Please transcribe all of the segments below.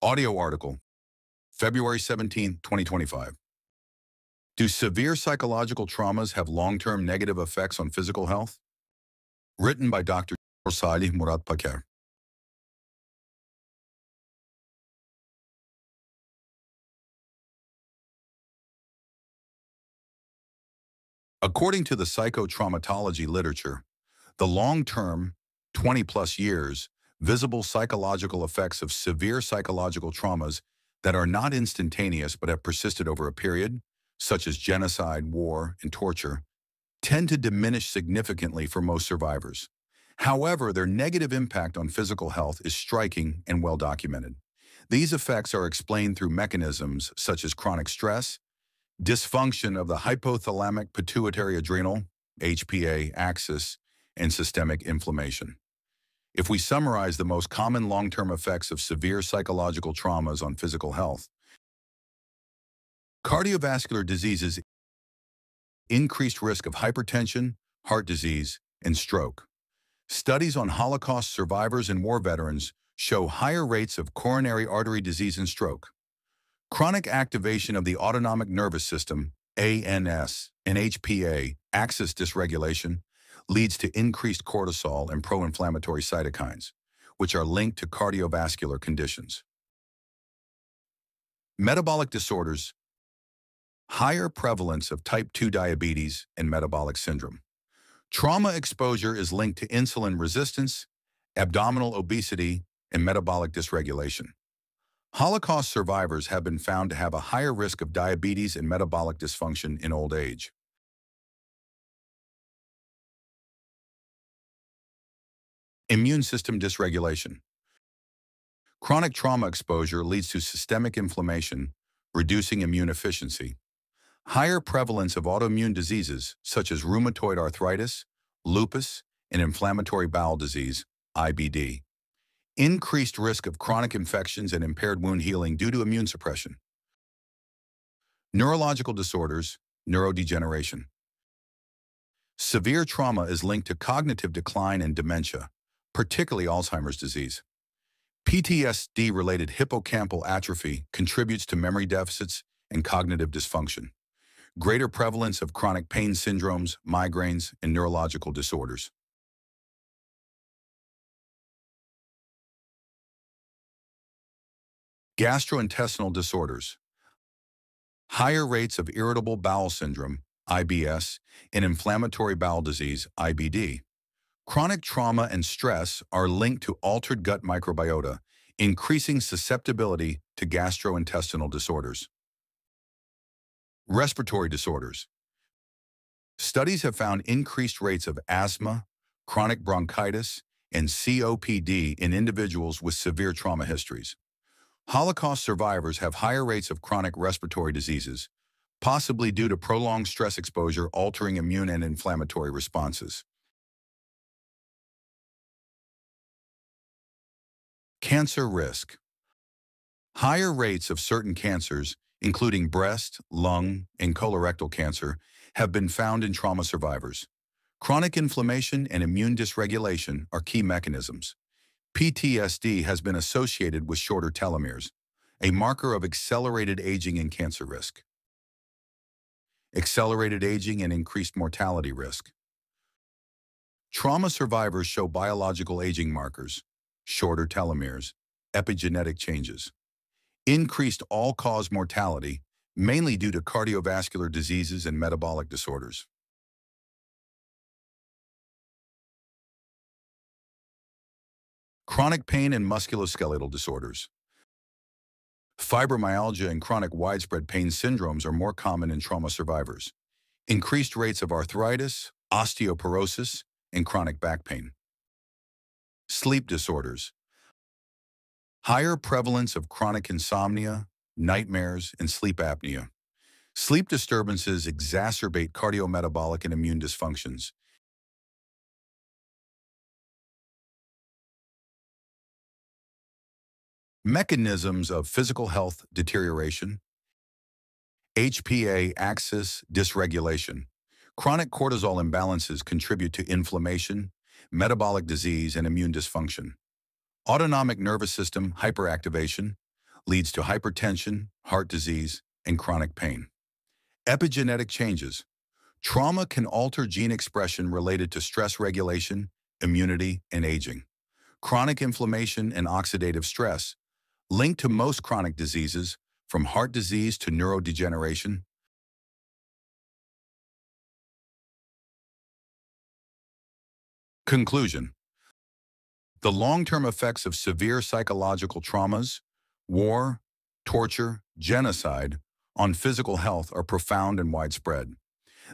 Audio article, February 17, 2025. Do severe psychological traumas have long-term negative effects on physical health? Written by Dr. Salih Murat Paker. According to the psychotraumatology literature, the long-term, 20-plus years, visible psychological effects of severe psychological traumas that are not instantaneous but have persisted over a period, such as genocide, war, and torture, tend to diminish significantly for most survivors. However, their negative impact on physical health is striking and well documented. These effects are explained through mechanisms such as chronic stress, dysfunction of the hypothalamic pituitary adrenal (HPA) axis, and systemic inflammation. If we summarize the most common long-term effects of severe psychological traumas on physical health, cardiovascular diseases, increased risk of hypertension, heart disease, and stroke. Studies on Holocaust survivors and war veterans show higher rates of coronary artery disease and stroke. Chronic activation of the autonomic nervous system, ANS, and HPA, axis dysregulation, leads to increased cortisol and pro-inflammatory cytokines, which are linked to cardiovascular conditions. Metabolic disorders, higher prevalence of type 2 diabetes and metabolic syndrome. Trauma exposure is linked to insulin resistance, abdominal obesity, and metabolic dysregulation. Holocaust survivors have been found to have a higher risk of diabetes and metabolic dysfunction in old age. Immune system dysregulation. Chronic trauma exposure leads to systemic inflammation, reducing immune efficiency. Higher prevalence of autoimmune diseases such as rheumatoid arthritis, lupus, and inflammatory bowel disease, IBD. Increased risk of chronic infections and impaired wound healing due to immune suppression. Neurological disorders, neurodegeneration. Severe trauma is linked to cognitive decline and dementia, particularly Alzheimer's disease. PTSD-related hippocampal atrophy contributes to memory deficits and cognitive dysfunction. Greater prevalence of chronic pain syndromes, migraines, and neurological disorders. Gastrointestinal disorders. Higher rates of irritable bowel syndrome, IBS, and inflammatory bowel disease, IBD. Chronic trauma and stress are linked to altered gut microbiota, increasing susceptibility to gastrointestinal disorders. Respiratory disorders. Studies have found increased rates of asthma, chronic bronchitis, and COPD in individuals with severe trauma histories. Holocaust survivors have higher rates of chronic respiratory diseases, possibly due to prolonged stress exposure altering immune and inflammatory responses. Cancer risk. Higher rates of certain cancers, including breast, lung, and colorectal cancer, have been found in trauma survivors. Chronic inflammation and immune dysregulation are key mechanisms. PTSD has been associated with shorter telomeres, a marker of accelerated aging and cancer risk. Accelerated aging and increased mortality risk. Trauma survivors show biological aging markers, shorter telomeres, epigenetic changes. Increased all-cause mortality, mainly due to cardiovascular diseases and metabolic disorders. Chronic pain and musculoskeletal disorders. Fibromyalgia and chronic widespread pain syndromes are more common in trauma survivors. Increased rates of arthritis, osteoporosis, and chronic back pain. Sleep disorders. Higher prevalence of chronic insomnia, nightmares, and sleep apnea. Sleep disturbances exacerbate cardiometabolic and immune dysfunctions. Mechanisms of physical health deterioration. HPA axis dysregulation. Chronic cortisol imbalances contribute to inflammation, metabolic disease, and immune dysfunction. Autonomic nervous system hyperactivation leads to hypertension, heart disease, and chronic pain. Epigenetic changes. Trauma can alter gene expression related to stress regulation, immunity, and aging. Chronic inflammation and oxidative stress, linked to most chronic diseases, from heart disease to neurodegeneration. Conclusion. The long-term effects of severe psychological traumas, war, torture, genocide, on physical health are profound and widespread.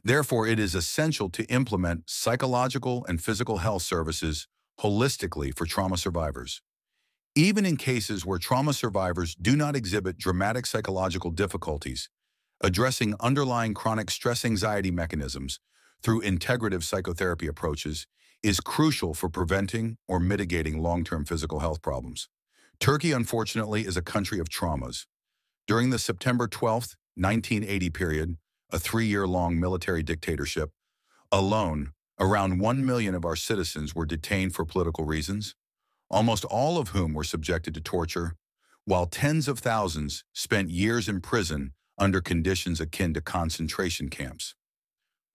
Therefore, it is essential to implement psychological and physical health services holistically for trauma survivors. Even in cases where trauma survivors do not exhibit dramatic psychological difficulties, addressing underlying chronic stress anxiety mechanisms through integrative psychotherapy approaches is crucial for preventing or mitigating long-term physical health problems. Turkey, unfortunately, is a country of traumas. During the September 12, 1980 period, a 3-year-long military dictatorship, alone, around 1 million of our citizens were detained for political reasons, almost all of whom were subjected to torture, while tens of thousands spent years in prison under conditions akin to concentration camps.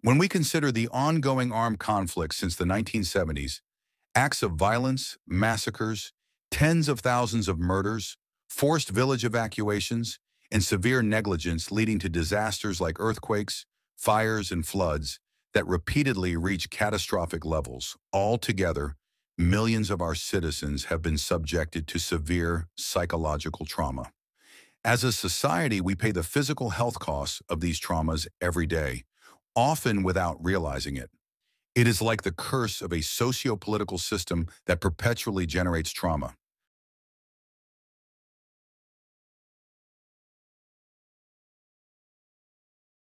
When we consider the ongoing armed conflicts since the 1970s, acts of violence, massacres, tens of thousands of murders, forced village evacuations, and severe negligence leading to disasters like earthquakes, fires, and floods that repeatedly reach catastrophic levels, altogether, millions of our citizens have been subjected to severe psychological trauma. As a society, we pay the physical health costs of these traumas every day, often without realizing it. It is like the curse of a socio-political system that perpetually generates trauma.